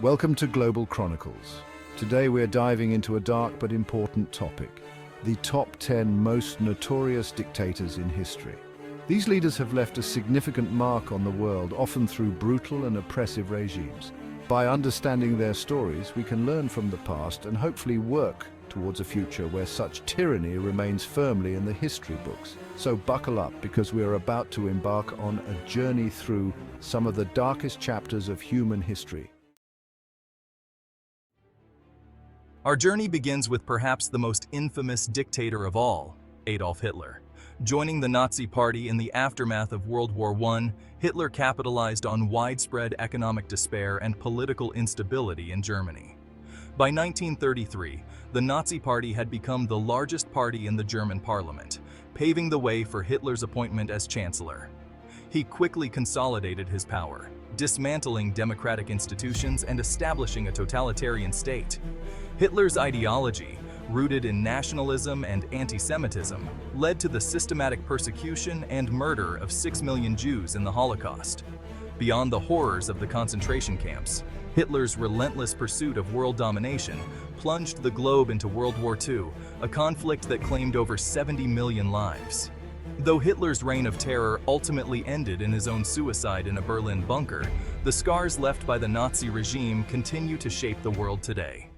Welcome to Global Chronicles. Today we're diving into a dark but important topic, the top 10 most notorious dictators in history. These leaders have left a significant mark on the world, often through brutal and oppressive regimes. By understanding their stories, we can learn from the past and hopefully work towards a future where such tyranny remains firmly in the history books. So buckle up, because we are about to embark on a journey through some of the darkest chapters of human history. Our journey begins with perhaps the most infamous dictator of all, Adolf Hitler. Joining the Nazi Party in the aftermath of World War I, Hitler capitalized on widespread economic despair and political instability in Germany. By 1933, the Nazi Party had become the largest party in the German parliament, paving the way for Hitler's appointment as chancellor. He quickly consolidated his power, dismantling democratic institutions and establishing a totalitarian state. Hitler's ideology, rooted in nationalism and anti-Semitism, led to the systematic persecution and murder of 6 million Jews in the Holocaust. Beyond the horrors of the concentration camps, Hitler's relentless pursuit of world domination plunged the globe into World War II, a conflict that claimed over 70 million lives. Though Hitler's reign of terror ultimately ended in his own suicide in a Berlin bunker, the scars left by the Nazi regime continue to shape the world today.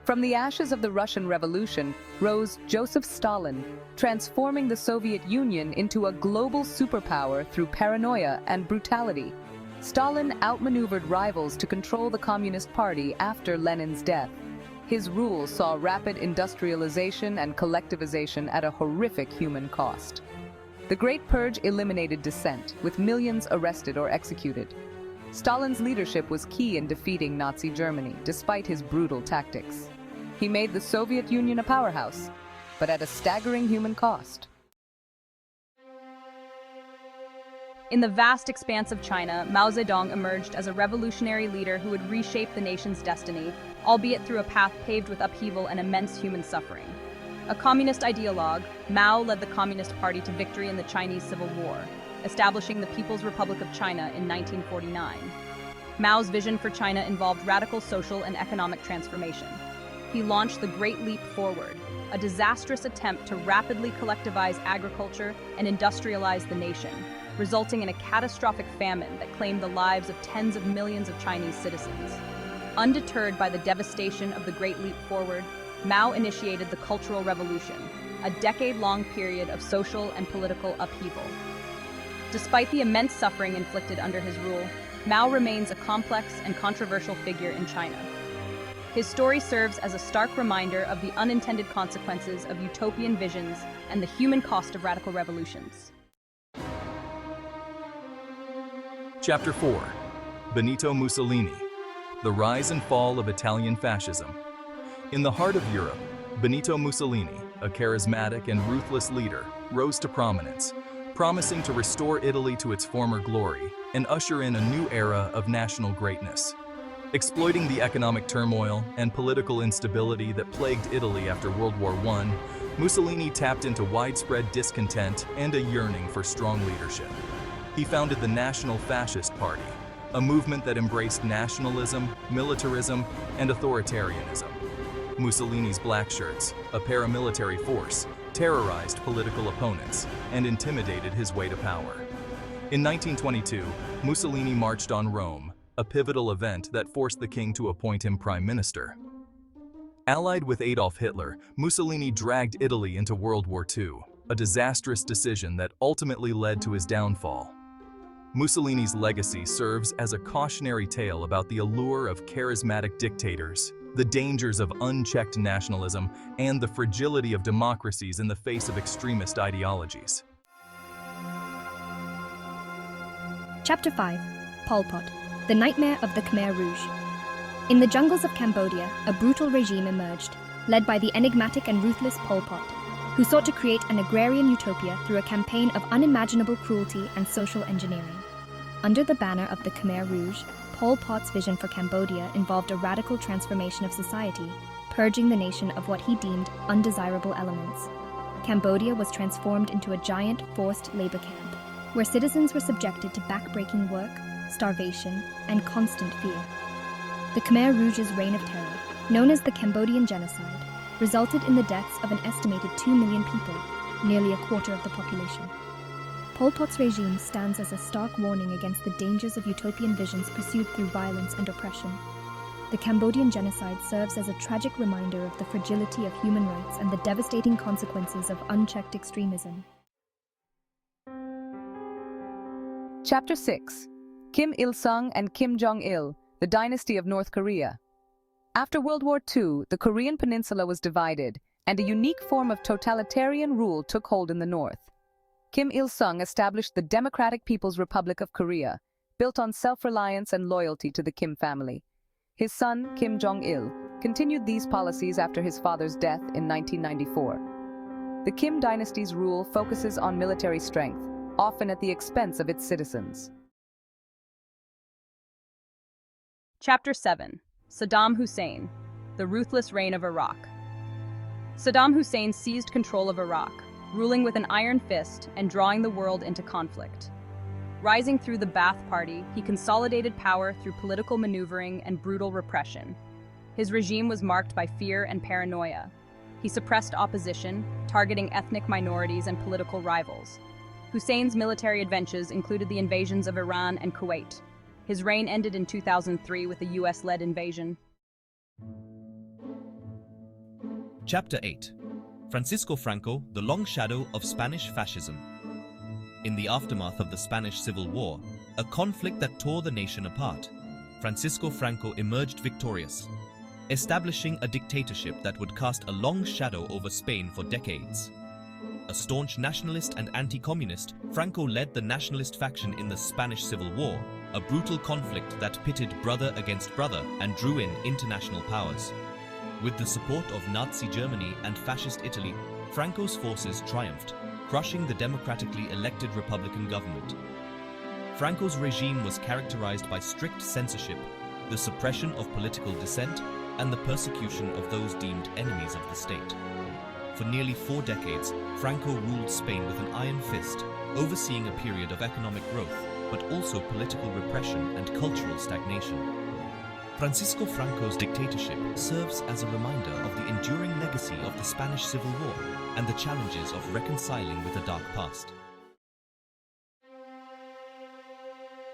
From the ashes of the Russian Revolution rose Joseph Stalin, transforming the Soviet Union into a global superpower through paranoia and brutality. Stalin outmaneuvered rivals to control the Communist Party after Lenin's death. His rule saw rapid industrialization and collectivization at a horrific human cost. The Great Purge eliminated dissent, with millions arrested or executed. Stalin's leadership was key in defeating Nazi Germany, despite his brutal tactics. He made the Soviet Union a powerhouse, but at a staggering human cost. In the vast expanse of China, Mao Zedong emerged as a revolutionary leader who would reshape the nation's destiny, albeit through a path paved with upheaval and immense human suffering. A communist ideologue, Mao led the Communist Party to victory in the Chinese Civil War, establishing the People's Republic of China in 1949. Mao's vision for China involved radical social and economic transformation. He launched the Great Leap Forward, a disastrous attempt to rapidly collectivize agriculture and industrialize the nation, resulting in a catastrophic famine that claimed the lives of tens of millions of Chinese citizens. Undeterred by the devastation of the Great Leap Forward, Mao initiated the Cultural Revolution, a decade-long period of social and political upheaval. Despite the immense suffering inflicted under his rule, Mao remains a complex and controversial figure in China. His story serves as a stark reminder of the unintended consequences of utopian visions and the human cost of radical revolutions. Chapter 4. Benito Mussolini. The rise and fall of Italian fascism. In the heart of Europe, Benito Mussolini, a charismatic and ruthless leader, rose to prominence, promising to restore Italy to its former glory and usher in a new era of national greatness. Exploiting the economic turmoil and political instability that plagued Italy after World War I, Mussolini tapped into widespread discontent and a yearning for strong leadership. He founded the National Fascist Party, a movement that embraced nationalism, militarism, and authoritarianism. Mussolini's Black Shirts, a paramilitary force, terrorized political opponents and intimidated his way to power. In 1922, Mussolini marched on Rome, a pivotal event that forced the king to appoint him prime minister. Allied with Adolf Hitler, Mussolini dragged Italy into World War II, a disastrous decision that ultimately led to his downfall. Mussolini's legacy serves as a cautionary tale about the allure of charismatic dictators, the dangers of unchecked nationalism, and the fragility of democracies in the face of extremist ideologies. Chapter 5. Pol Pot, the Nightmare of the Khmer Rouge. In the jungles of Cambodia, a brutal regime emerged, led by the enigmatic and ruthless Pol Pot, who sought to create an agrarian utopia through a campaign of unimaginable cruelty and social engineering. Under the banner of the Khmer Rouge, Pol Pot's vision for Cambodia involved a radical transformation of society, purging the nation of what he deemed undesirable elements. Cambodia was transformed into a giant forced labor camp, where citizens were subjected to backbreaking work, starvation, and constant fear. The Khmer Rouge's reign of terror, known as the Cambodian Genocide, resulted in the deaths of an estimated 2 million people, nearly a quarter of the population. Pol Pot's regime stands as a stark warning against the dangers of utopian visions pursued through violence and oppression. The Cambodian genocide serves as a tragic reminder of the fragility of human rights and the devastating consequences of unchecked extremism. Chapter 6. Kim Il-sung and Kim Jong-il, the Dynasty of North Korea. After World War II, the Korean peninsula was divided, and a unique form of totalitarian rule took hold in the north. Kim Il-sung established the Democratic People's Republic of Korea, built on self-reliance and loyalty to the Kim family. His son, Kim Jong-il, continued these policies after his father's death in 1994. The Kim dynasty's rule focuses on military strength, often at the expense of its citizens. Chapter 7. Saddam Hussein, the ruthless reign of Iraq. Saddam Hussein seized control of Iraq, ruling with an iron fist and drawing the world into conflict. Rising through the Ba'ath Party, he consolidated power through political maneuvering and brutal repression. His regime was marked by fear and paranoia. He suppressed opposition, targeting ethnic minorities and political rivals. Hussein's military adventures included the invasions of Iran and Kuwait. His reign ended in 2003 with a US-led invasion. Chapter 8. Francisco Franco, the long shadow of Spanish fascism. In the aftermath of the Spanish Civil War, a conflict that tore the nation apart, Francisco Franco emerged victorious, establishing a dictatorship that would cast a long shadow over Spain for decades. A staunch nationalist and anti-communist, Franco led the nationalist faction in the Spanish Civil War, a brutal conflict that pitted brother against brother and drew in international powers. With the support of Nazi Germany and Fascist Italy, Franco's forces triumphed, crushing the democratically elected Republican government. Franco's regime was characterized by strict censorship, the suppression of political dissent, and the persecution of those deemed enemies of the state. For nearly 4 decades, Franco ruled Spain with an iron fist, overseeing a period of economic growth, but also political repression and cultural stagnation. Francisco Franco's dictatorship serves as a reminder of the enduring legacy of the Spanish Civil War and the challenges of reconciling with a dark past.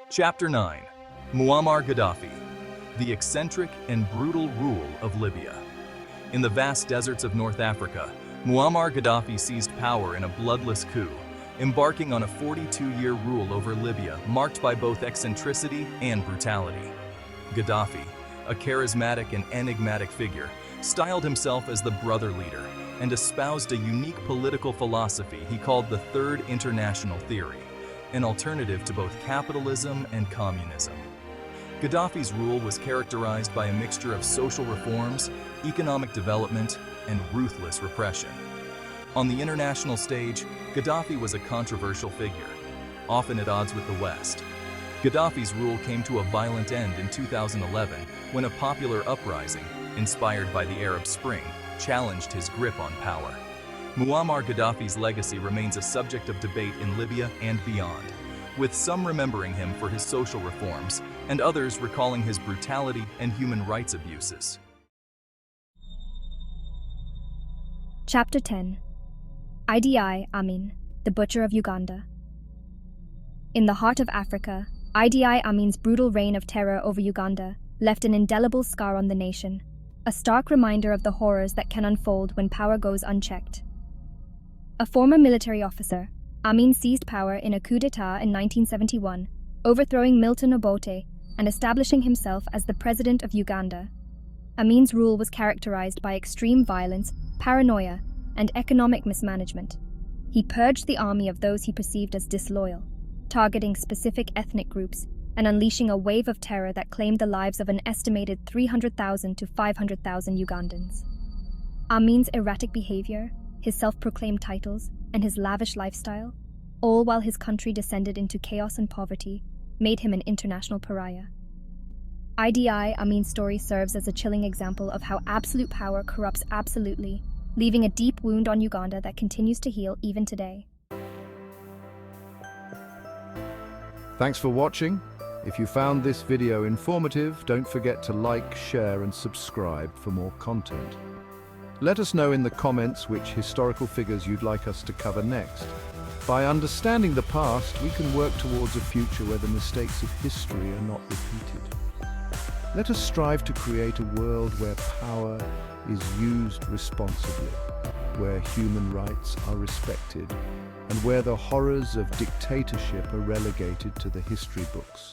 Chapter 9. Muammar Gaddafi, the eccentric and brutal rule of Libya. In the vast deserts of North Africa, Muammar Gaddafi seized power in a bloodless coup, embarking on a 42-year rule over Libya marked by both eccentricity and brutality. Gaddafi, a charismatic and enigmatic figure, styled himself as the brother leader and espoused a unique political philosophy he called the Third International Theory, an alternative to both capitalism and communism. Gaddafi's rule was characterized by a mixture of social reforms, economic development, and ruthless repression. On the international stage, Gaddafi was a controversial figure, often at odds with the West. Gaddafi's rule came to a violent end in 2011 when a popular uprising, inspired by the Arab Spring, challenged his grip on power. Muammar Gaddafi's legacy remains a subject of debate in Libya and beyond, with some remembering him for his social reforms and others recalling his brutality and human rights abuses. Chapter 10. Idi Amin, the Butcher of Uganda. In the heart of Africa, Idi Amin's brutal reign of terror over Uganda left an indelible scar on the nation, a stark reminder of the horrors that can unfold when power goes unchecked. A former military officer, Amin seized power in a coup d'etat in 1971, overthrowing Milton Obote and establishing himself as the president of Uganda. Amin's rule was characterized by extreme violence, paranoia, and economic mismanagement. He purged the army of those he perceived as disloyal, targeting specific ethnic groups and unleashing a wave of terror that claimed the lives of an estimated 300,000 to 500,000 Ugandans. Amin's erratic behavior, his self-proclaimed titles, and his lavish lifestyle, all while his country descended into chaos and poverty, made him an international pariah. Idi Amin's story serves as a chilling example of how absolute power corrupts absolutely, leaving a deep wound on Uganda that continues to heal even today. Thanks for watching. If you found this video informative, don't forget to like, share, and subscribe for more content. Let us know in the comments which historical figures you'd like us to cover next. By understanding the past, we can work towards a future where the mistakes of history are not repeated. Let us strive to create a world where power is used responsibly, where human rights are respected, and where the horrors of dictatorship are relegated to the history books.